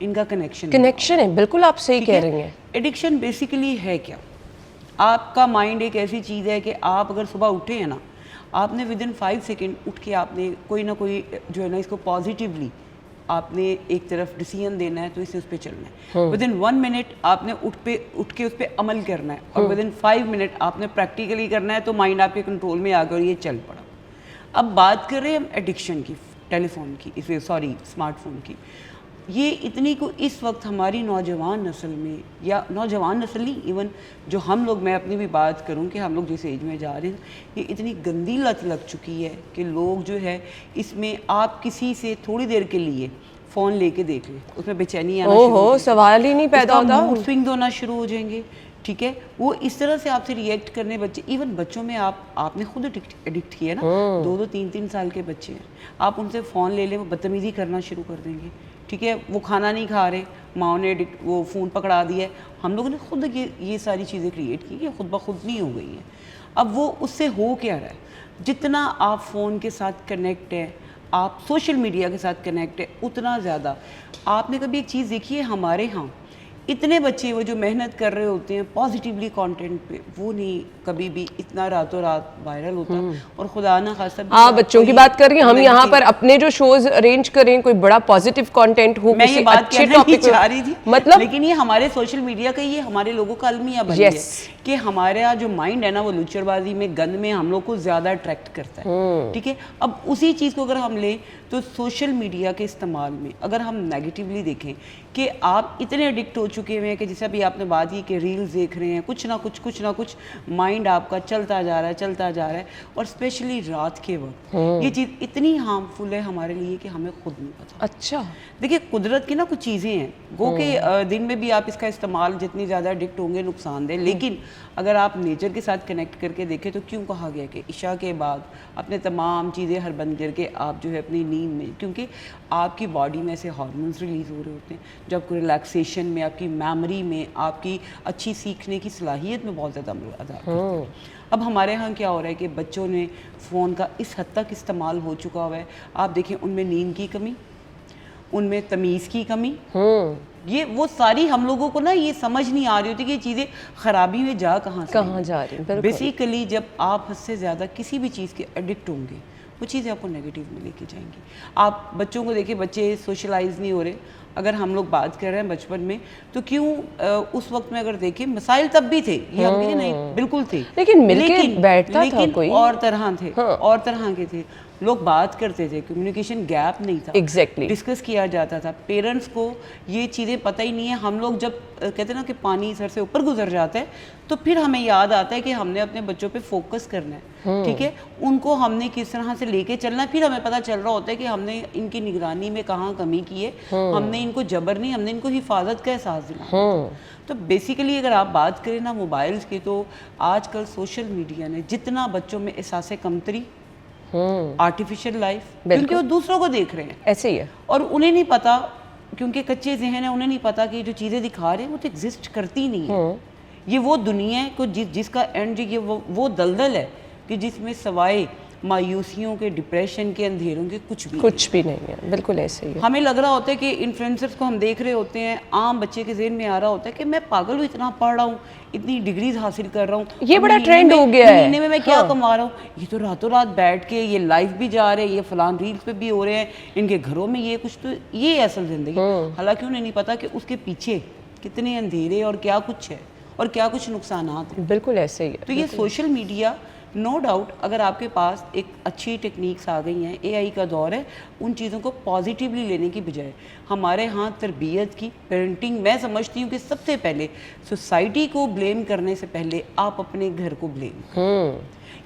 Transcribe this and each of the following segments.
ان کا کنیکشن ہے. بالکل آپ صحیح کہہ رہی ہیں. ایڈکشن بیسیکلی ہے کیا؟ آپ کا مائنڈ ایک ایسی چیز ہے کہ آپ اگر صبح اٹھے ہیں نا, آپ نے ود ان 5 سیکنڈ اٹھ کے آپ نے کوئی نہ کوئی جو ہے نا اس کو پازیٹیولی آپ نے ایک طرف ڈیسیژن دینا ہے, تو اسے اس پہ چلنا ہے. ود ان 1 منٹ آپ نے اٹھ کے اس پہ عمل کرنا ہے, اور ود ان 5 منٹ آپ نے پریکٹیکلی کرنا ہے, تو مائنڈ آپ کے کنٹرول میں آ گیا اور یہ چل پڑا. اب بات کر رہے ہیں ہم ایڈکشن کی, ٹیلی فون کی, اسمارٹ فون کی. یہ اتنی کو اس وقت ہماری نوجوان نسل میں, یا نوجوان نسل نہیں, ایون جو ہم لوگ, میں اپنی بھی بات کروں کہ ہم لوگ جس ایج میں جا رہے ہیں, یہ اتنی گندی لت لگ چکی ہے کہ لوگ جو ہے اس میں, آپ کسی سے تھوڑی دیر کے لیے فون لے کے دیکھ لیں, اس میں بے چینی آنا شروع ہو, سوال ہی نہیں پیدا ہوتا, موڈ سوئنگ ہونا شروع ہو جائیں گے. ٹھیک ہے, وہ اس طرح سے آپ سے ریئیکٹ کرنے بچے, ایون بچوں میں آپ نے خود ایڈکٹ کیا نا, 2-3 سال کے بچے ہیں, آپ ان سے فون لے لیں, وہ بدتمیزی کرنا شروع کر دیں گے. ٹھیک ہے, وہ کھانا نہیں کھا رہے, ماؤں نے وہ فون پکڑا دیا ہے. ہم لوگوں نے خود یہ ساری چیزیں کریٹ کی, یہ خود بخود نہیں ہو گئی ہیں. اب وہ اس سے ہو کیا رہا ہے, جتنا آپ فون کے ساتھ کنیکٹ ہے, آپ سوشل میڈیا کے ساتھ کنیکٹ ہے, اتنا زیادہ. آپ نے کبھی ایک چیز دیکھی ہے, ہمارے ہاں اتنے بچے وہ جو محنت کر رہے ہوتے ہیں پازیٹیولی کانٹینٹ پہ, وہ نہیں کبھی بھی اتنا راتوں رات وائرل ہوتا. اور خدا نہ خاصہ آپ بچوں کی بات کر رہی ہیں, ہم یہاں پر اپنے جو شوز ارینج کریں, کوئی بڑا پازیٹیو کانٹینٹ ہو, میں یہ بات کہنا نہیں چاہ رہی تھی, مطلب لیکن یہ ہمارے سوشل میڈیا کا, یہ ہمارے لوگوں کا المیہ بن گیا کہ ہمارا جو مائنڈ ہے نا, وہ لچڑ بازی میں, گند میں ہم لوگ کو زیادہ اٹریکٹ کرتا ہے. ٹھیک ہے, اب اسی چیز کو اگر ہم لیں تو سوشل میڈیا کے استعمال میں اگر ہم نیگیٹیولی دیکھیں کہ آپ اتنے ایڈکٹ ہو چکے ہوئے ہیں کہ جیسے ابھی آپ نے بات کی کہ ریلز دیکھ رہے ہیں, کچھ نہ کچھ مائنڈ آپ کا چلتا جا رہا ہے. اور اسپیشلی رات کے وقت یہ چیز اتنی ہارمفل ہے ہمارے لیے کہ ہمیں خود نہیں پتا. اچھا, دیکھیے قدرت کی نا کچھ چیزیں ہیں, گو کہ دن میں بھی آپ اس کا استعمال جتنی زیادہ ایڈکٹ ہوں گے نقصان دہ, لیکن اگر آپ نیچر کے ساتھ کنیکٹ کر کے دیکھیں تو کیوں کہا گیا کہ عشاء کے بعد اپنے تمام چیزیں ہر بند کر کے آپ جو ہے اپنی نیند میں, کیونکہ آپ کی باڈی میں سے ہارمونز ریلیز ہو رہے ہوتے ہیں جو آپ کو ریلیکسیشن میں, آپ کی میموری میں, آپ کی اچھی سیکھنے کی صلاحیت میں بہت زیادہ ادا کرتے ہیں. اب ہمارے ہاں کیا ہو رہا ہے کہ بچوں نے فون کا اس حد تک استعمال ہو چکا ہوا ہے, آپ دیکھیں ان میں نیند کی کمی, ان میں تمیز کی کمی, یہ وہ ساری ہم لوگوں کو نا یہ سمجھ نہیں آ رہی ہوتی کہ یہ چیزیں خرابی میں کہاں جا رہی ہیں. بیسیکلی جب آپ حد سے زیادہ کسی بھی چیز کے ایڈکٹ ہوں گے, وہ چیزیں آپ کو نیگیٹیو میں لے کے جائیں گی. آپ بچوں کو دیکھیں, بچے سوشلائز نہیں ہو رہے. اگر ہم لوگ بات کر رہے ہیں بچپن میں, تو کیوں اس وقت میں اگر دیکھیں مسائل تب بھی تھے, یہ ہم کہیں نہیں بالکل تھے, لیکن اور طرح کے تھے. لوگ بات کرتے تھے, کمیونیکیشن گیپ نہیں تھا, ڈسکس کیا جاتا تھا. پیرنٹس کو یہ چیزیں پتہ ہی نہیں ہے. ہم لوگ جب کہتے ہیں نا کہ پانی سر سے اوپر گزر جاتا ہے, تو پھر ہمیں یاد آتا ہے کہ ہم نے اپنے بچوں پہ فوکس کرنا ہے. ٹھیک ہے, ان کو ہم نے کس طرح سے لے کے چلنا ہے. پھر ہمیں پتہ چل رہا ہوتا ہے کہ ہم نے ان کی نگرانی میں کہاں کمی کی ہے. ہم نے ان کو جبر نہیں, ہم نے ان کو حفاظت کا احساس دلانا. تو بیسیکلی اگر آپ بات کریں نا موبائلز کی, تو آج کل سوشل میڈیا نے جتنا بچوں میں احساس کمتری, آرٹیفیشل لائف, کیونکہ وہ دوسروں کو دیکھ رہے ہیں ایسے ہی ہے, اور انہیں نہیں پتا, کیونکہ کچے ذہن ہیں, انہیں نہیں پتا کہ جو چیزیں دکھا رہے ہیں وہ تو ایگزسٹ کرتی نہیں ہیں. یہ وہ دنیا ہے جس کا اینڈ, یہ وہ دلدل ہے کہ جس میں سوائے مایوسیوں کے, ڈپریشن کے, اندھیروں کے کچھ بھی نہیں ہے. بالکل ایسے ہی ہے. ہمیں لگ رہا ہوتا ہے کہ انفلوئنسرز کو ہم دیکھ رہے ہوتے ہیں, عام بچے کے ذہن میں آ رہا ہوتا ہے کہ میں پاگل ہوں, اتنا پڑھ رہا ہوں, اتنی ڈگریز حاصل کر رہا ہوں, یہ بڑا ٹرینڈ ہو گیا ہے, مہینے میں کیا کما رہا ہوں. یہ تو راتوں رات بیٹھ کے یہ لائف بھی جا رہے ہیں, یہ فلان ریلز پہ بھی ہو رہے ہیں, ان کے گھروں میں یہ کچھ, تو یہ اصل زندگی. حالانکہ انہیں نہیں پتا کہ اس کے پیچھے کتنے اندھیرے اور کیا کچھ ہے اور کیا کچھ نقصانات ہیں. بالکل ایسے ہی ہے. تو یہ سوشل میڈیا نو ڈاؤٹ, اگر آپ کے پاس ایک اچھی ٹیکنیکس آ گئی ہیں, اے آئی کا دور ہے, ان چیزوں کو پازیٹیولی لینے کی بجائے ہمارے ہاں تربیت کی, پیرنٹنگ, میں سمجھتی ہوں کہ سب سے پہلے سوسائٹی کو بلیم کرنے سے پہلے آپ اپنے گھر کو بلیم,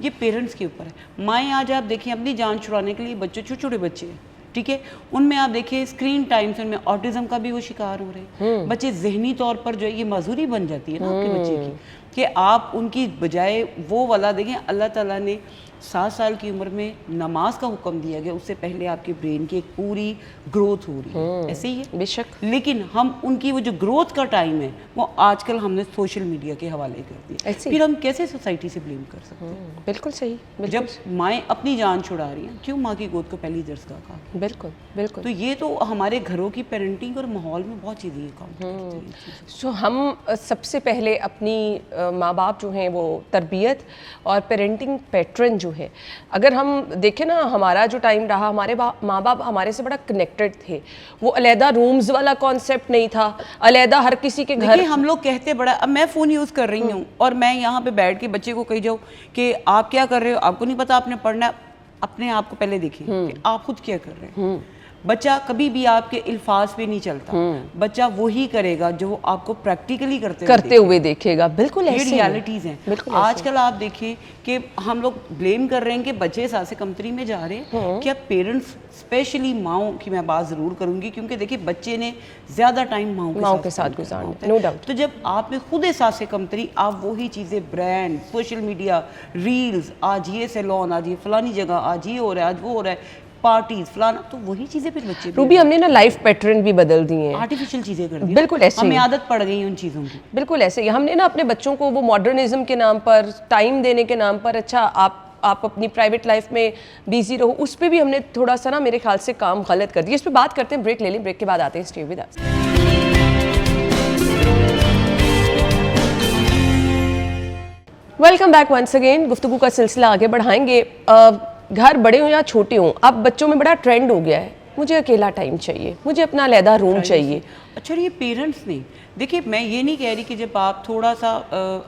یہ پیرنٹس کے اوپر ہے. مائیں آج آپ دیکھیں اپنی جان چھڑانے کے لیے بچے, چھوٹے چھوٹے بچے ہیں, ٹھیک ہے, ان میں آپ دیکھیں اسکرین ٹائم سے ان میں آٹزم کا بھی وہ شکار ہو رہے ہیں. بچے ذہنی طور پر جو ہے یہ معذوری بن جاتی ہے نا آپ کے بچے کی, کہ آپ ان کی بجائے وہ والا دیکھیں, اللہ تعالیٰ نے 7 سال کی عمر میں نماز کا حکم دیا گیا، اس سے پہلے آپ کے برین کی ایک پوری گروتھ ہو رہی ہے، ایسے ہی ہے بے شک. لیکن ہم ان کی وہ جو گروتھ کا ٹائم ہے وہ آج کل ہم نے سوشل میڈیا کے حوالے کر دیا. پھر ہم کیسے سوسائٹی سے بلیم کر سکتے ہیں؟ بالکل صحیح. جب مائیں اپنی جان چھڑا رہی ہیں، کیوں ماں کی گود کو پہلی درسگاہ کہا؟ بالکل بالکل. تو یہ تو ہمارے گھروں کی پیرنٹنگ اور ماحول میں بہت چیزیں کاؤنٹ کرتی ہیں. سو ہم سب سے پہلے اپنی ماں باپ جو ہیں وہ تربیت اور پیرنٹنگ پیٹرن جو ہے، اگر ہم دیکھیں نا ہمارا جو ٹائم رہا، ہمارے ماں باپ ہمارے سے بڑا کنیکٹڈ تھے. وہ علیحدہ رومز والا کانسیپٹ نہیں تھا، علیحدہ ہر کسی کے گھر. ہم لوگ کہتے بڑا، اب میں فون یوز کر رہی ہوں اور میں یہاں پہ بیٹھ کے بچے کو کہی جاؤ کہ آپ کیا کر رہے ہو، آپ کو نہیں پتا آپ نے پڑھنا ہے. اپنے آپ کو پہلے دیکھیں کہ آپ خود کیا کر رہے ہیں. بچہ کبھی بھی آپ کے الفاظ پہ نہیں چلتا، بچہ وہی کرے گا جو آپ کو پریکٹیکلی کرتے ہوئے دیکھے گا. بالکل یہ ریالٹیز ہیں. آج کل آپ دیکھیں کہ ہم لوگ بلیم کر رہے ہیں کہ بچے ساسے کمتری میں جا رہے ہیں. کیا پیرنٹس اسپیشلی ماؤں کی میں بات ضرور کروں گی، کیونکہ دیکھیں بچے نے زیادہ ٹائم ماؤں کے ساتھ گزارنا، نو ڈاؤٹ. تو جب آپ میں خود احساس کمتری، آپ وہی چیزیں برانڈ، سوشل میڈیا، ریلز، آج یہ سیلون، آج یہ فلانی جگہ، آج یہ ہو رہا ہے، آج وہ ہو رہا ہے، پارٹیز فلانا، تو وہی چیزیں پھر بچے روبی ہم نے نا لائف پیٹرن بھی بدل دیے ہیں، آرٹیفیشل چیزیں کر دی. بالکل ایسے ہمیں عادت پڑ گئی ان چیزوں کی. بالکل ایسے ہی ہم نے نا اپنے بچوں کو وہ ماڈرنزم کے نام پر، ٹائم دینے کے نام پر، اچھا آپ اپنی پرائیویٹ لائف میں بیزی رہو، اس پہ بھی ہم نے تھوڑا سا نا میرے خیال سے کام غلط کر دیا. اس پہ بات کرتے ہیں، بریک لے لیں، بریک کے بعد آتے ہیں. Stay with us. Welcome back once again. گفتگو کا سلسلہ آگے بڑھائیں گے. گھر بڑے ہوں یا چھوٹے ہوں، اب بچوں میں بڑا ٹرینڈ ہو گیا ہے، مجھے اکیلا ٹائم چاہیے، مجھے اپنا علیحدہ روم چاہیے. اچھا یہ پیرنٹس نہیں، دیکھیے میں یہ نہیں کہہ رہی کہ جب آپ تھوڑا سا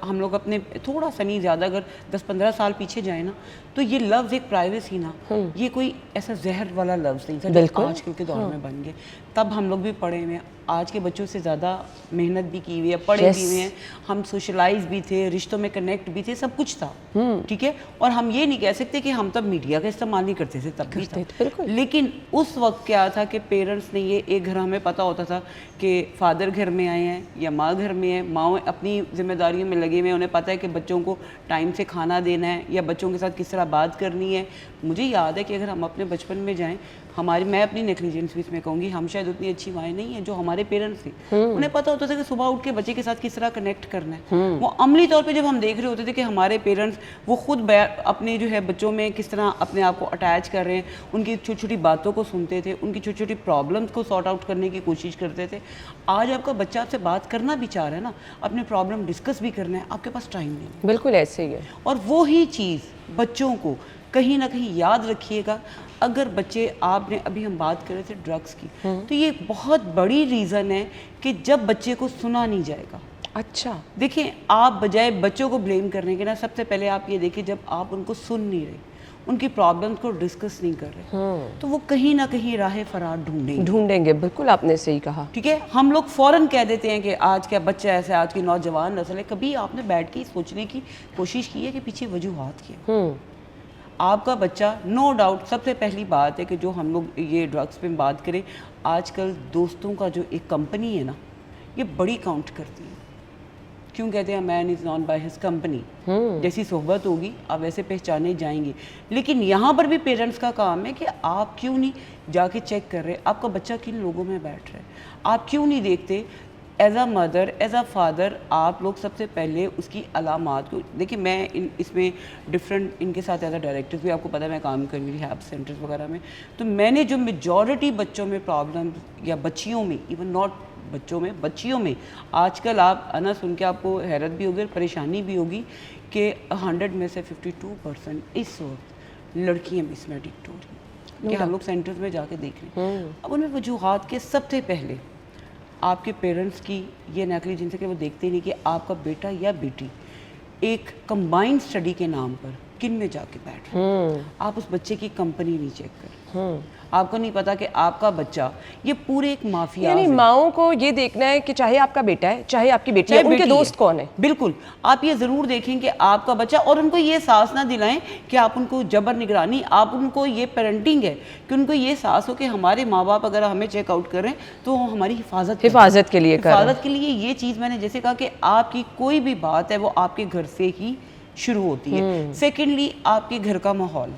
ہم لوگ اپنے تھوڑا سا نہیں زیادہ اگر 10-15 سال پیچھے جائیں نا، تو یہ لفظ ایک پرائیویسی نا، یہ کوئی ایسا زہر والا لفظ نہیں تھا جو آج کل کے دور میں بن گئے. تب ہم لوگ بھی پڑھے ہوئے ہیں، آج کے بچوں سے زیادہ محنت بھی کی ہوئی ہے، پڑھے بھی ہوئے ہیں، ہم سوشلائز بھی تھے، رشتوں میں کنیکٹ بھی تھے، سب کچھ تھا. ٹھیک ہے، اور ہم یہ نہیں کہہ سکتے کہ ہم تب میڈیا کا استعمال نہیں کرتے تھے، تب بھی تھا. لیکن اس وقت کیا تھا کہ پیرنٹس نے یہ ایک گھر ہمیں پتہ ہوتا تھا کہ فادر گھر میں آئے ہیں یا ماں گھر میں ہے، ماں اپنی ذمہ داریوں میں لگے ہوئے ہیں، انہیں پتہ ہے کہ بچوں کو ٹائم سے کھانا دینا ہے یا بچوں کے ساتھ کس طرح بات کرنی ہے. مجھے یاد ہے کہ اگر ہم اپنے بچپن میں جائیں، میں اپنی نیگلیجنس بھی اس میں کہوں گی، ہم شاید اتنی اچھی مائیں نہیں ہیں جو ہمارے پیرنٹس تھے. انہیں پتہ ہوتا تھا کہ صبح اٹھ کے بچے کے ساتھ کس طرح کنیکٹ کرنا ہے. وہ عملی طور پہ جب ہم دیکھ رہے ہوتے تھے کہ ہمارے پیرنٹس وہ خود اپنے جو ہے بچوں میں کس طرح اپنے آپ کو اٹیچ کر رہے ہیں، ان کی چھوٹی چھوٹی باتوں کو سنتے تھے، ان کی چھوٹی چھوٹی پرابلمس کو سارٹ آؤٹ کرنے کی کوشش کرتے تھے. آج آپ کا بچہ آپ سے بات کرنا بھی چاہ رہا ہے نا، اپنے پرابلم ڈسکس بھی کرنا ہے، آپ کے پاس ٹائم نہیں. بالکل ایسے ہی ہے. اور وہی چیز بچوں کو کہیں نہ کہیں یاد رکھیے گا. اگر بچے، آپ نے ابھی ہم بات کر رہے تھے ڈرگس کی، تو یہ بہت بڑی ریزن ہے کہ جب بچے کو سنا نہیں جائے گا. اچھا دیکھیں، آپ بجائے بچوں کو بلیم کرنے کے نا، سب سے پہلے آپ یہ دیکھیں جب آپ ان کو سن نہیں رہے، ان کی پرابلمس کو ڈسکس نہیں کر رہے، تو وہ کہیں نہ کہیں راہ فرار ڈھونڈیں گے. بالکل آپ نے صحیح کہا. ٹھیک ہے، ہم لوگ فوراً کہہ دیتے ہیں کہ آج کا بچہ ایسا ہے، آج کی نوجوان نسل ہے. کبھی آپ نے بیٹھ کے سوچنے کی کوشش کی ہے کہ پیچھے وجوہات کیا؟ آپ کا بچہ نو ڈاؤٹ، سب سے پہلی بات ہے کہ جو ہم لوگ یہ ڈرگس پہ بات کریں، آج کل دوستوں کا جو ایک کمپنی ہے نا، یہ بڑی کاؤنٹ کرتی ہے. کیوں کہتے ہیں مین از نون بائی ہز کمپنی، جیسی صحبت ہوگی آپ ویسے پہچانے جائیں گے. لیکن یہاں پر بھی پیرنٹس کا کام ہے کہ آپ کیوں نہیں جا کے چیک کر رہے آپ کا بچہ کن لوگوں میں بیٹھ رہا ہے. آپ کیوں نہیں دیکھتے as a mother, as a father, آپ لوگ سب سے پہلے اس کی علامات کو دیکھیں. میں اس میں ڈفرینٹ ان کے ساتھ ایز اے ڈائریکٹر بھی، آپ کو پتہ ہے میں کام کر رہی ہیلپ سینٹرز وغیرہ میں، تو میں نے جو میجورٹی بچوں میں پرابلم یا بچیوں میں، ایون ناٹ بچوں میں، بچیوں میں، آج کل آپ انا سن کے آپ کو حیرت بھی ہوگی اور پریشانی بھی ہوگی کہ 100 میں سے 52% اس وقت لڑکیاں مس میڈکٹ ہو رہی ہیں. کہ ہم لوگ سینٹرز میں جا کے دیکھ رہے ہیں. اب ان میں وجوہات کے سب سے پہلے آپ کے پیرنٹس کی یہ نیگلیجنس ہے کہ وہ دیکھتے نہیں کہ آپ کا بیٹا یا بیٹی ایک کمبائنڈ اسٹڈی کے نام پر کن میں جا کے بیٹھ رہے ہیں. آپ اس بچے کی کمپنی نہیں چیک کر، آپ کو نہیں پتا کہ آپ کا بچہ یہ پورے ایک مافیا، یعنی ماؤں کو یہ دیکھنا ہے کہ چاہے آپ کا بیٹا ہے، چاہے آپ کی بیٹی ہے، ان کے دوست کون ہے. بالکل آپ یہ ضرور دیکھیں کہ آپ کا بچہ، اور ان کو یہ احساس نہ دلائیں کہ آپ ان کو جبر نگرانی، آپ ان کو یہ پیرنٹنگ ہے کہ ان کو یہ احساس ہو کہ ہمارے ماں باپ اگر ہمیں چیک آؤٹ کریں تو ہماری حفاظت کے لیے یہ چیز میں نے جیسے کہا کہ آپ کی کوئی بھی بات ہے وہ آپ کے گھر سے ہی شروع ہوتی ہے. سیکنڈلی آپ کے گھر کا ماحول.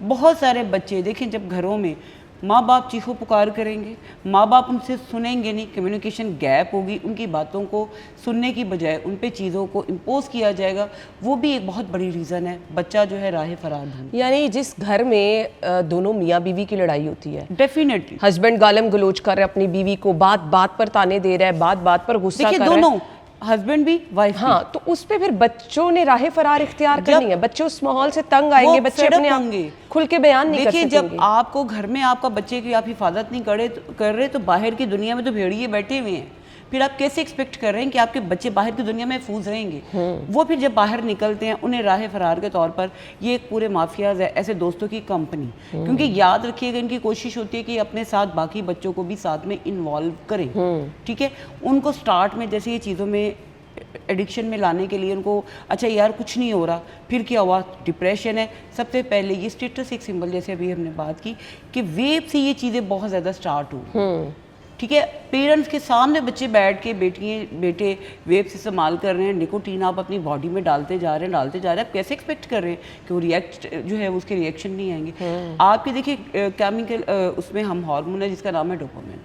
بہت سارے بچے دیکھیں جب گھروں میں ماں باپ چیخو پکار کریں گے, ماں باپ ان سے سنیں گے نہیں, کمیونیکیشن گیپ ہوگی, ان کی باتوں کو سننے کی بجائے ان پہ چیزوں کو امپوز کیا جائے گا, وہ بھی ایک بہت بڑی ریزن ہے بچہ جو ہے راہ فرار ڈھونڈ. یعنی جس گھر میں دونوں میاں بیوی کی لڑائی ہوتی ہے, ڈیفینیٹلی ہسبینڈ گالم گلوچ کر رہا ہے اپنی بیوی کو, بات بات پر تانے دے رہا ہے, بات بات پر غصہ کر رہا ہے, دونوں ہسبینڈ بھی وائف بھی, ہاں, تو اس پہ پھر بچوں نے راہ فرار اختیار کرنی ہے. بچے اس ماحول سے تنگ آئیں گے, بچے اپنے آپ کھل کے بیان نہیں کر سکیں گے. جب آپ کو گھر میں آپ کا بچے کی آپ حفاظت نہیں کر رہے تو باہر کی دنیا میں تو بھیڑیے بیٹھے ہوئے ہیں, پھر آپ کیسے ایکسپیکٹ کر رہے ہیں کہ آپ کے بچے باہر کی دنیا میں محفوظ رہیں گے؟ وہ پھر جب باہر نکلتے ہیں انہیں راہ فرار کے طور پر یہ ایک پورے مافیاز ہے, ایسے دوستوں کی کمپنی, کیونکہ یاد رکھیے گا ان کی کوشش ہوتی ہے کہ اپنے ساتھ باقی بچوں کو بھی ساتھ میں انوالو کریں. ٹھیک ہے, ان کو سٹارٹ میں جیسے یہ چیزوں میں ایڈکشن میں لانے کے لیے ان کو اچھا یار کچھ نہیں ہو رہا, پھر کیا ہوا, ڈپریشن ہے. سب سے پہلے یہ اسٹیٹس ایک سمبل, جیسے ابھی ہم نے بات کی کہ ویب سے یہ چیزیں بہت زیادہ سٹارٹ ہوئی. ٹھیک ہے, پیرنٹس کے سامنے بچے بیٹھ کے بیٹے ویب سے استعمال کر رہے ہیں, نکوٹین آپ اپنی باڈی میں ڈالتے جا رہے ہیں, آپ کیسے ایکسپیکٹ کر رہے ہیں کہ وہ ریئیکٹ جو ہے اس کے ریئیکشن نہیں آئیں گے. آپ کے دیکھیے کیمیکل اس میں ہم ہارمون ہے جس کا نام ہے ڈوپامین,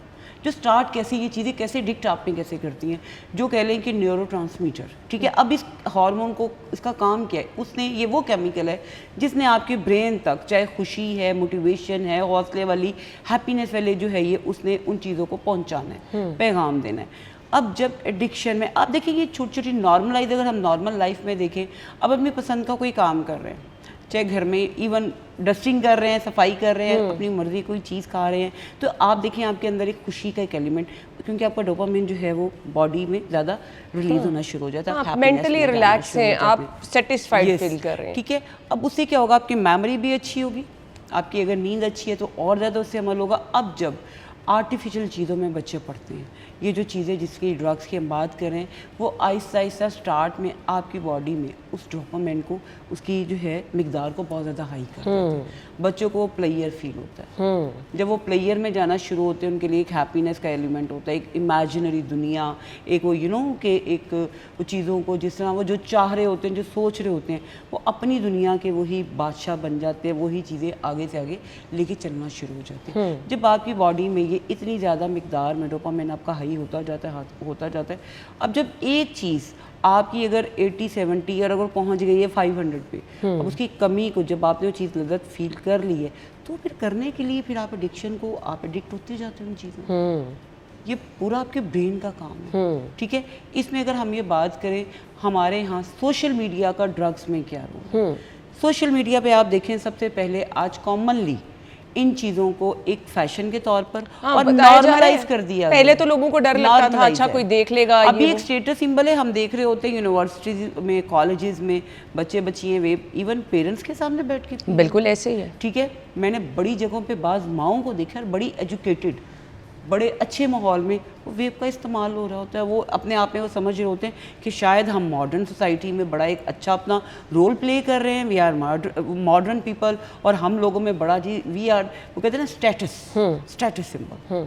جو سٹارٹ کیسے یہ چیزیں کیسے ڈکٹ آپ میں کیسے کرتی ہیں, جو کہہ لیں کہ نیورو ٹرانسمیٹر. ٹھیک ہے, اب اس ہارمون کو اس کا کام کیا ہے, اس نے یہ وہ کیمیکل ہے جس نے آپ کے برین تک, چاہے خوشی ہے, موٹیویشن ہے, حوصلے والی ہیپینس والے جو ہے, یہ اس نے ان چیزوں کو پہنچانا ہے, پیغام دینا ہے. اب جب ایڈکشن میں آپ دیکھیں یہ چھوٹی چھوٹی نارملائز, اگر ہم نارمل لائف میں دیکھیں, اب اپنی پسند کا کوئی کام کر رہے ہیں, چاہے گھر میں ایون ڈسٹنگ کر رہے ہیں, صفائی کر رہے ہیں, اپنی مرضی کوئی چیز کھا رہے ہیں, تو آپ دیکھیں آپ کے اندر ایک خوشی کا ایک ایلیمنٹ, کیونکہ آپ کا ڈوپامین جو ہے وہ باڈی میں زیادہ ریلیز ہونا شروع ہو جاتا ہے, آپ مینٹلی ریلیکس ہیں, آپ سیٹسفائیڈ فیل کر رہے ہیں. ٹھیک ہے, اب اس سے کیا ہوگا, آپ کی میموری بھی اچھی ہوگی, آپ کی اگر نیند اچھی ہے تو اور زیادہ اس سے عمل ہوگا. اب جب آرٹیفیشل چیزوں میں بچے پڑھتے ہیں, یہ جو چیزیں جس کی ڈرگس کی ہم بات کر رہے ہیں, وہ آہستہ آہستہ سٹارٹ میں آپ کی باڈی میں اس ڈوپامین کو, اس کی جو ہے مقدار کو بہت زیادہ ہائی کر دیتے ہیں. بچوں کو پلیئر فیل ہوتا ہے, جب وہ پلیئر میں جانا شروع ہوتے ہیں ان کے لیے ایک ہیپینس کا ایلیمنٹ ہوتا ہے, ایک امیجنری دنیا, ایک وہ کہ ایک وہ چیزوں کو جس طرح وہ جو چاہ رہے ہوتے ہیں, جو سوچ رہے ہوتے ہیں, وہ اپنی دنیا کے وہی بادشاہ بن جاتے ہیں, وہی چیزیں آگے سے آگے لے کے چلنا شروع ہو جاتے ہیں. جب آپ کی باڈی میں یہ اتنی زیادہ مقدار میں ڈوپامین آپ کا ہائی ہوتا جاتا ہے, اب جب ایک چیز آپ کی اگر 80-70 اور اگر پہنچ گئی ہے 500 پہ, اب اس کی کمی کو جب آپ نے وہ چیز لذت فیل کر لی ہے, تو پھر کرنے کے لیے پھر آپ ایڈکشن کو آپ ایڈکٹ ہوتے جاتے ہیں ان چیزوں. یہ پورا آپ کے برین کا کام ہے. ٹھیک ہے, اس میں اگر ہم یہ بات کریں ہمارے ہاں سوشل میڈیا کا ڈرگس میں کیا رول ہے. سوشل میڈیا پہ آپ دیکھیں سب سے پہلے آج کامنلی ان چیزوں کو ایک فیشن کے طور پر اور نارملائز کر دیا. پہلے تو لوگوں کو ڈر لگتا تھا, اچھا کوئی دیکھ لے گا, ابھی ایک اسٹیٹس سمبل ہے. ہم دیکھ رہے ہوتے ہیں یونیورسٹیز میں, کالجز میں بچے بچیاں ویب ایون پیرنٹس کے سامنے بیٹھ کے, بالکل ایسے ہی ہے. ٹھیک ہے, میں نے بڑی جگہوں پہ بعض ماؤں کو دیکھا, بڑی ایجوکیٹڈ, بڑے اچھے ماحول میں ویب کا استعمال ہو رہا ہوتا ہے. وہ اپنے آپ میں وہ سمجھ رہے ہوتے ہیں کہ شاید ہم ماڈرن سوسائٹی میں بڑا ایک اچھا اپنا رول پلے کر رہے ہیں, وی آر ماڈرن پیپل, اور ہم لوگوں میں بڑا جی وی آر, وہ کہتے ہیں نا اسٹیٹس سمبل.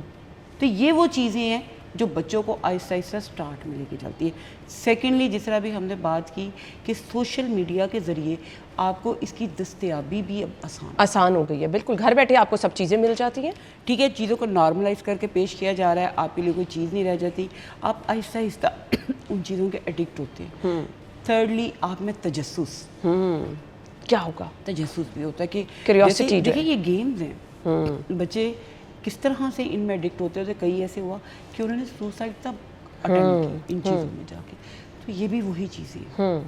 تو یہ وہ چیزیں ہیں جو بچوں کو آہستہ آہستہ سٹارٹ میں لے کے چلتی ہے. سیکنڈلی جس طرح بھی ہم نے بات کی کہ سوشل میڈیا کے ذریعے آپ کو اس کی دستیابی بھی اب آسان ہو گئی ہے. بالکل, گھر بیٹھے آپ کو سب چیزیں مل جاتی ہیں. ٹھیک ہے, چیزوں کو نارملائز کر کے پیش کیا جا رہا ہے, آپ کے لیے کوئی چیز نہیں رہ جاتی, آپ آہستہ آہستہ ان چیزوں کے ایڈکٹ ہوتے ہیں. تھرڈلی آپ میں تجسس, کیا ہوگا, تجسس بھی ہوتا ہے کہ کیوریوسٹی. دیکھیں یہ گیمز ہیں, بچے کس طرح سے ان میں ایڈکٹ ہوتے ہیں. کئی ایسے ہوا کہ انہوں نے سوسائڈ تک اٹیمپٹ کی ان چیزوں میں جا کے. تو یہ بھی وہی چیزیں ہیں,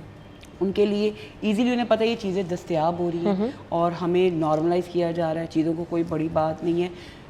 ان کے لیے ایزیلی انہیں پتہ یہ چیزیں دستیاب ہو رہی ہیں اور ہمیں نارملائز کیا جا رہا ہے, چیزوں کو کوئی بڑی بات نہیں ہے.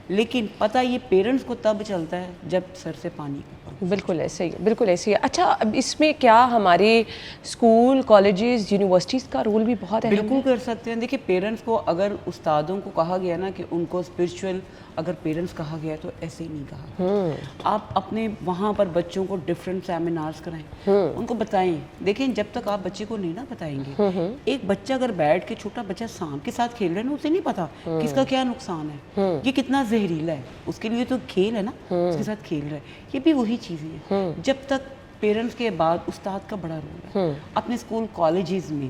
لیکن پتہ یہ پیرنٹس کو تب چلتا ہے جب سر سے پانی. بالکل ایسے ہی, بالکل ایسے ہی. اچھا, اب اس میں کیا ہمارے اسکول, کالجز, یونیورسٹیز کا رول بھی بہت ہے؟ بالکل کر سکتے ہیں. دیکھیے پیرنٹس کو اگر استادوں کو کہا گیا نا کہ ان کو اسپرچول اگر پیرنٹس کہا گیا تو ایسے ہی نہیں کہا. آپ اپنے وہاں پر بچوں کو ڈفرینٹ سیمینارز کرائیں, ان کو بتائیں. دیکھیں جب تک آپ بچے کو نہیں نا بتائیں گے, ایک بچہ اگر بیٹھ کے, چھوٹا بچہ سانپ کے ساتھ کھیل رہا ہے نا, اسے نہیں پتا کہ اس کا کیا نقصان ہے, یہ کتنا زہریلا ہے, اس کے لیے تو کھیل ہے نا, اس کے ساتھ کھیل رہا ہے. یہ بھی وہی چیزیں ہیں. جب تک پیرنٹس کے بعد استاد کا بڑا رول ہے. اپنے اسکول کالجز میں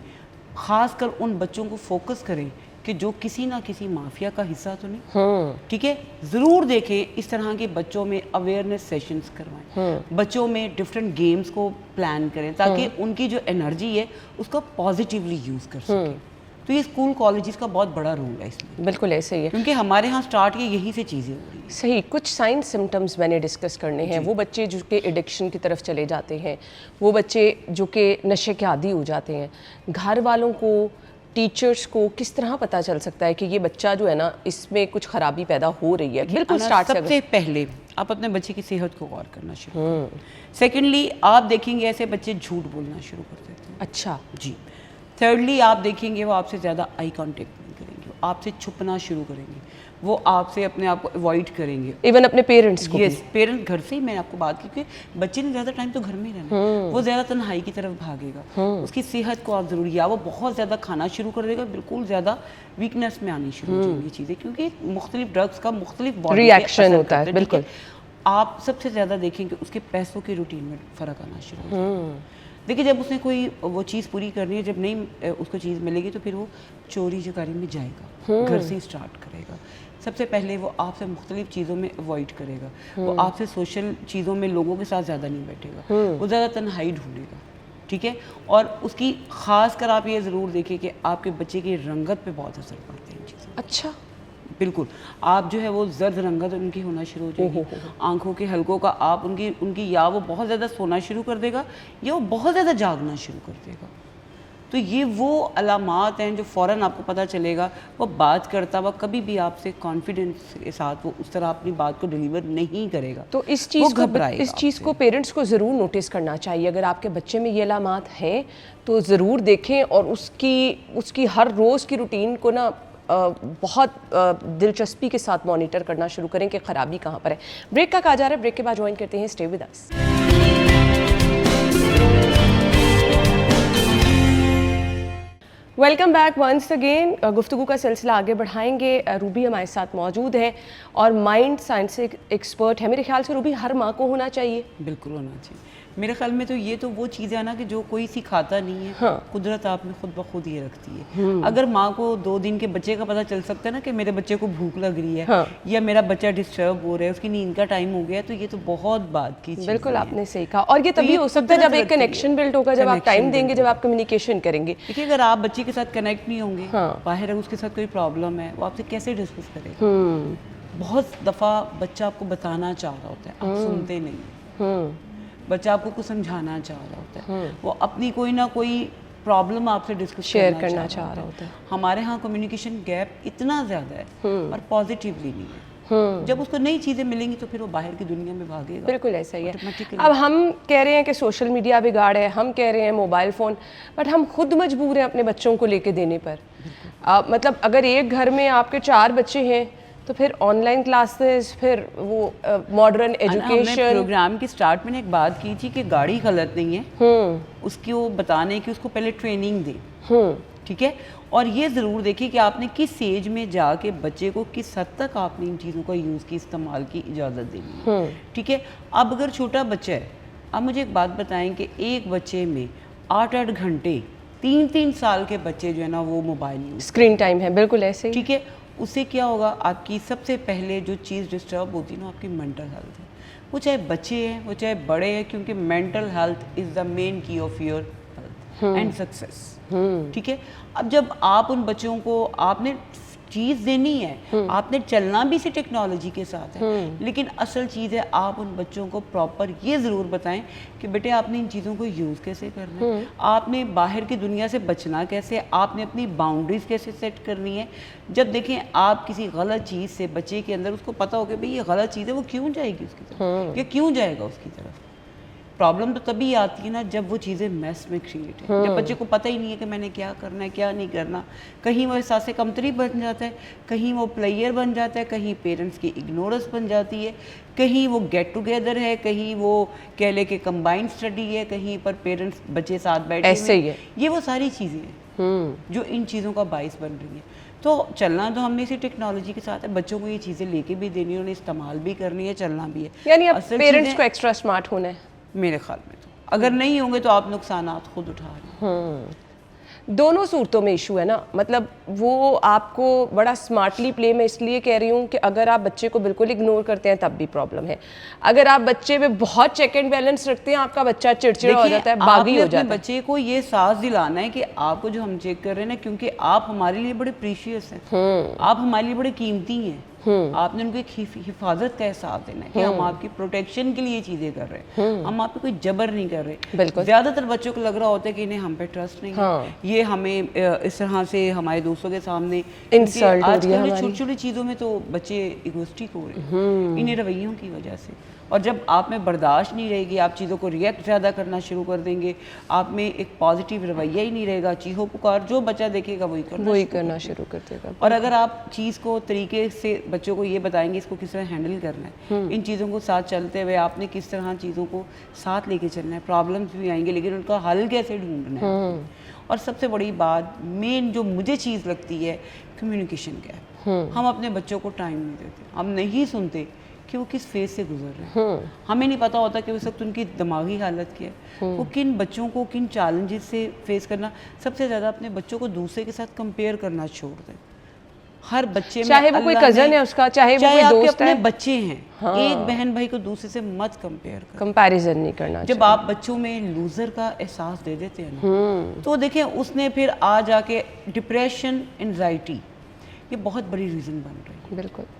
خاص کر ان بچوں کو فوکس کریں کہ جو کسی نہ کسی مافیا کا حصہ تو نہیں. ٹھیک ہے, ضرور دیکھیں اس طرح کے بچوں میں اویئرنیس سیشنز کروائیں, بچوں میں ڈفرینٹ گیمز کو پلان کریں تاکہ ان کی جو انرجی ہے اس کو پازیٹیولی یوز کر سکیں. تو یہ اسکول کالجز کا بہت بڑا رول ہے اس میں. بالکل ایسے ہی ہے, کیونکہ ہمارے ہاں سٹارٹ یہیں سے چیزیں ہو رہی ہیں. صحیح. کچھ سائن سمٹمز میں نے ڈسکس کرنے ہیں. وہ بچے جو کہ ایڈکشن کی طرف چلے جاتے ہیں, وہ بچے جو کہ نشے کے عادی ہو جاتے ہیں, گھر والوں کو, ٹیچرز کو کس طرح پتہ چل سکتا ہے کہ یہ بچہ جو ہے نا اس میں کچھ خرابی پیدا ہو رہی ہے؟ بالکل سب سے پہلے آپ اپنے بچے کی صحت کو غور کرنا شروع کریں. سیکنڈلی آپ دیکھیں گے ایسے بچے جھوٹ بولنا شروع کر دیتے ہیں. اچھا جی. تھرڈلی آپ دیکھیں گے وہ آپ سے زیادہ آئی کانٹیکٹ نہیں کریں گے, آپ سے چھپنا شروع کریں گے, وہ آپ سے اپنے آپ کو اوائڈ کریں گے. ایون اپنے پیرنٹس کو. یس, پیرنٹ گھر سے ہی میں نے آپ کو بات کی کہ بچے نے زیادہ ٹائم تو گھر میں ہی رہنا, وہ زیادہ تنہائی کی طرف بھاگے گا. اس کی صحت کو آپ ضروری, یا وہ بہت زیادہ کھانا شروع کر دے گا, بالکل زیادہ ویکنیس میں آنی شروع ہو جائیں گی چیزیں, کیونکہ مختلف ڈرگس کا مختلف باڈی ری ایکشن ہوتا ہے. بالکل. آپ سب سے زیادہ دیکھیں کہ اس کے پیسوں کے روٹین میں فرق آنا شروع ہو جائے گا. دیکھیے جب اس نے کوئی وہ چیز پوری کرنی ہے, جب نہیں اس کو چیز ملے گی تو پھر وہ چوری چکاری میں جائے گا, گھر سے ہی اسٹارٹ کرے گا. سب سے پہلے وہ آپ سے مختلف چیزوں میں اوائڈ کرے گا, وہ آپ سے سوشل چیزوں میں لوگوں کے ساتھ زیادہ نہیں بیٹھے گا, وہ زیادہ تنہائی ڈھونڈے گا. ٹھیک ہے, اور اس کی خاص کر آپ یہ ضرور دیکھیں کہ آپ کے بچے کی رنگت پہ بہت اثر پڑتا ہے ان چیزوں. اچھا. بالکل. آپ جو ہے وہ زرد رنگت ان کی ہونا شروع ہو جائے گی, آنکھوں کے حلقوں کا آپ ان کی یا وہ بہت زیادہ سونا شروع کر دے گا یا وہ بہت زیادہ جاگنا شروع کر دے گا. تو یہ وہ علامات ہیں جو فوراً آپ کو پتہ چلے گا. وہ بات کرتا ہوا کبھی بھی آپ سے کانفیڈنس کے ساتھ وہ اس طرح اپنی بات کو ڈیلیور نہیں کرے گا. تو اس چیز کو پیرنٹس کو ضرور نوٹس کرنا چاہیے. اگر آپ کے بچے میں یہ علامات ہیں تو ضرور دیکھیں, اور اس کی ہر روز کی روٹین کو نا بہت دلچسپی کے ساتھ مانیٹر کرنا شروع کریں کہ خرابی کہاں پر ہے. بریک کا کہا جا رہا ہے, بریک کے بعد جوائن کرتے ہیں. Stay with us. Welcome back once again. گفتگو کا سلسلہ آگے بڑھائیں گے. روبی ہمارے ساتھ موجود ہے اور مائنڈ سائنس ایکسپرٹ ہے. میرے خیال سے روبی ہر ماں کو ہونا چاہیے. بالکل ہونا چاہیے. میرے خیال میں تو یہ تو وہ چیزیں ہیں نا کہ جو کوئی سکھاتا نہیں ہے, قدرت آپ میں خود بخود یہ رکھتی ہے. اگر ماں کو 2 دن کے بچے کا پتہ چل سکتا ہے نا کہ میرے بچے کو بھوک لگ رہی ہے یا میرا بچہ ڈسٹرب ہو رہا ہے, اس کی نیند کا ٹائم ہو گیا, تو یہ تو بہت بات کی چیز. بالکل آپ نے صحیح کہا. اور یہ تبھی ہو سکتا ہے جب ایک کنیکشن بلڈ ہوگا, جب آپ ٹائم دیں گے, جب آپ کمیونیکیشن کریں گے. دیکھیے اگر آپ بچے کے ساتھ کنیکٹ نہیں ہوں گے, باہر اس کے ساتھ کوئی پرابلم ہے, وہ آپ سے کیسے ڈسکس کرے گا. بہت دفعہ بچہ آپ کو بتانا چاہ رہا ہوتا ہے, آپ سنتے نہیں. بچہ آپ کو کچھ سمجھانا چاہ رہا ہوتا ہے, وہ اپنی کوئی نہ کوئی پرابلم آپ سے ڈسکس شیئر کرنا چاہ رہا ہوتا ہے. ہمارے ہاں کمیونیکیشن گیپ اتنا زیادہ ہے اور پازیٹیولی نہیں ہے. جب اس کو نئی چیزیں ملیں گی تو پھر وہ باہر کی دنیا میں بھاگے گا. بالکل ایسا ہی ہے. اب ہم کہہ رہے ہیں کہ سوشل میڈیا بگاڑ ہے, ہم کہہ رہے ہیں موبائل فون, بٹ ہم خود مجبور ہیں اپنے بچوں کو لے کے دینے پر. مطلب اگر ایک گھر میں آپ کے 4 بچے ہیں تو پھر آن لائن کلاسز, پھر وہ ماڈرن ایجوکیشن. پروگرام کی سٹارٹ میں نے ایک بات کی تھی کہ گاڑی غلط نہیں ہے, اس کو بتانے کی اس کو پہلے ٹریننگ دیں. ٹھیک ہے, اور یہ ضرور دیکھیں کہ آپ نے کس ایج میں جا کے بچے کو کس حد تک آپ نے ان چیزوں کا یوز کی, استعمال کی اجازت دینی ہے. ٹھیک ہے. اب اگر چھوٹا بچہ ہے, اب مجھے ایک بات بتائیں کہ ایک بچے میں 8-8 گھنٹے 3-3 سال کے بچے جو ہے نا وہ موبائل یوز, اسکرین ٹائم ہے. بالکل ایسے ہی. ٹھیک ہے. اس سے کیا ہوگا, آپ کی سب سے پہلے جو چیز ڈسٹرب ہوتی ہے نا آپ کی مینٹل ہیلتھ ہے. وہ چاہے بچے ہیں, وہ چاہے بڑے ہیں, کیونکہ مینٹل ہیلتھ از دا مین کی of your health and success. ٹھیک ہے. اب جب آپ ان بچوں کو آپ نے چیز دینی ہے, آپ نے چلنا بھی اسی ٹیکنالوجی کے ساتھ ہے, لیکن اصل چیز ہے آپ ان بچوں کو پراپر یہ ضرور بتائیں کہ بیٹے آپ نے ان چیزوں کو یوز کیسے کرنا ہے, آپ نے باہر کی دنیا سے بچنا کیسے, آپ نے اپنی باؤنڈریز کیسے سیٹ کرنی ہے. جب دیکھیں آپ کسی غلط چیز سے بچے کے اندر اس کو پتہ ہو کہ بھئی یہ غلط چیز ہے, وہ کیوں جائے گی اس کی طرف, یا کیوں جائے گا اس کی طرف. پرابلم تو تبھی آتی ہے نا جب وہ چیزیں میس میں کریٹ ہیں, جب بچے کو پتہ ہی نہیں ہے کہ میں نے کیا کرنا ہے کیا نہیں کرنا. کہیں وہ احساس کمتری بن جاتا ہے, کہیں وہ پلیئر بن جاتا ہے, کہیں پیرنٹس کی اگنورنس بن جاتی ہے, کہیں وہ گیٹ ٹوگیدر ہے, کہیں وہ کہہ لے کہ کمبائنڈ اسٹڈی ہے, کہیں پر پیرنٹس بچے ساتھ بیٹھے ایسے ہی ہے. یہ وہ ساری چیزیں ہیں جو ان چیزوں کا باعث بن رہی ہیں. تو چلنا تو ہم نے اسی ٹیکنالوجی کے ساتھ ہے, بچوں کو یہ چیزیں لے کے بھی دینی ہے, انہیں استعمال بھی کرنی ہے, چلنا بھی ہے. یعنی اب پیرنٹس کو ایکسٹرا اسمارٹ ہونا ہے میرے خیال میں. تو اگر نہیں ہوں گے تو آپ نقصانات خود اٹھا رہے ہیں. دونوں صورتوں میں ایشو ہے نا, مطلب وہ آپ کو بڑا اسمارٹلی پلے میں اس لیے کہہ رہی ہوں کہ اگر آپ بچے کو بالکل اگنور کرتے ہیں تب بھی پرابلم ہے. اگر آپ بچے پہ بہت چیک اینڈ بیلنس رکھتے ہیں, آپ کا بچہ چڑچڑا ہو جاتا ہے, باغی ہو جاتا ہے. بچے کو یہ ساز دلانا ہے کہ آپ کو جو ہم چیک کر رہے ہیں نا, کیونکہ آپ ہمارے لیے بڑے پریشیس ہیں, آپ ہمارے لیے بڑے قیمتی ہیں, آپ نے ان کو ایک حفاظت کا احساس دینا ہے کہ ہم آپ کی پروٹیکشن کے لیے یہ چیزیں کر رہے ہیں, ہم آپ پہ کوئی جبر نہیں کر رہے. زیادہ تر بچوں کو لگ رہا ہوتا ہے کہ انہیں ہم پہ ٹرسٹ نہیں ہے, یہ ہمیں اس طرح سے ہمارے دوستوں کے سامنے آج کل چھوٹی چھوٹی چیزوں میں تو بچے ایگوسٹک ہو رہے ہیں انہیں رویوں کی وجہ سے. اور جب آپ میں برداشت نہیں رہے گی, آپ چیزوں کو ریئیکٹ زیادہ کرنا شروع کر دیں گے, آپ میں ایک پازیٹیو رویہ ہی نہیں رہے گا, چیخو پکار جو بچہ دیکھے گا وہی کرنا شروع کر دے گا. اور اگر آپ چیز کو طریقے سے بچوں کو یہ بتائیں گے اس کو کس طرح ہینڈل کرنا ہے, ان چیزوں کو ساتھ چلتے ہوئے آپ نے کس طرح چیزوں کو ساتھ لے کے چلنا ہے, پرابلمس بھی آئیں گے لیکن ان کا حل کیسے ڈھونڈنا ہے. اور سب سے بڑی بات مین جو مجھے چیز لگتی ہے, کمیونیکیشن گیپ. ہم اپنے بچوں کو ٹائم نہیں دیتے, ہم نہیں سنتے کہ وہ کس فیز سے گزر رہے ہیں, ہمیں نہیں پتہ ہوتا کہ اس وقت ان کی دماغی حالت کیا ہے, وہ کن بچوں کو کن چیلنجز سے فیس کرنا. سب سے زیادہ اپنے بچوں کو دوسرے کے ساتھ کمپیئر کرنا چھوڑ دیں. ہر بچے میں, چاہے وہ کوئی کزن ہے اس کا, چاہے وہ کوئی دوست ہے, اپنے بچے ہیں, ایک بہن بھائی کو دوسرے سے مت کمپیئر کریں, کمپیریزن نہیں کرنا. جب آپ بچوں میں لوزر کا احساس دے دیتے ہیں نا, تو دیکھیں اس نے پھر آ جا کے ڈپریشن, انزائٹی, یہ بہت بڑی ریزن بن رہی ہے. بالکل.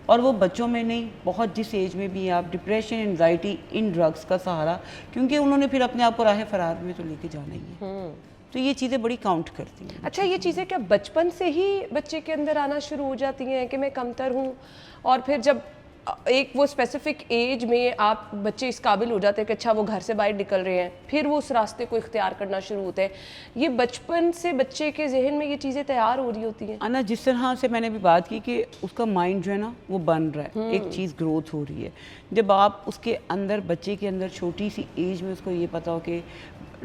اور وہ بچوں میں نہیں, بہت جس ایج میں بھی آپ ڈپریشن, انزائٹی, ان ڈرگس کا سہارا, کیونکہ انہوں نے پھر اپنے آپ کو راہ فرار میں تو لے کے جانا ہی ہے. تو یہ چیزیں بڑی کاؤنٹ کرتی ہیں. اچھا, یہ چیزیں کیا بچپن سے ہی بچے کے اندر آنا شروع ہو جاتی ہیں کہ میں کمتر ہوں, اور پھر جب ایک وہ اسپیسیفک ایج میں آپ بچے اس قابل ہو جاتے ہیں کہ اچھا وہ گھر سے باہر نکل رہے ہیں, پھر وہ اس راستے کو اختیار کرنا شروع ہوتے ہیں, یہ بچپن سے بچے کے ذہن میں یہ چیزیں تیار ہو رہی ہوتی ہیں؟ انا جس طرح سے میں نے بھی بات کی کہ اس کا مائنڈ جو ہے نا وہ بن رہا ہے, ایک چیز گروتھ ہو رہی ہے. جب آپ اس کے اندر, بچے کے اندر چھوٹی سی ایج میں اس کو یہ پتا ہو کہ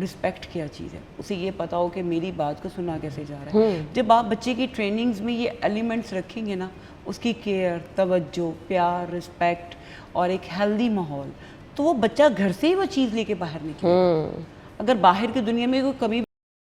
رسپیکٹ کیا چیز ہے, اسے یہ پتا ہو کہ میری بات کو سنا کیسے جا رہا ہے, جب آپ بچے کی ٹریننگز میں یہ ایلیمنٹس رکھیں گے نا, اس کی کیئر, توجہ, پیار, رسپیکٹ اور ایک ہیلدی ماحول, تو وہ بچہ گھر سے ہی وہ چیز لے کے باہر نکلے. اگر باہر کی دنیا میں کوئی کمی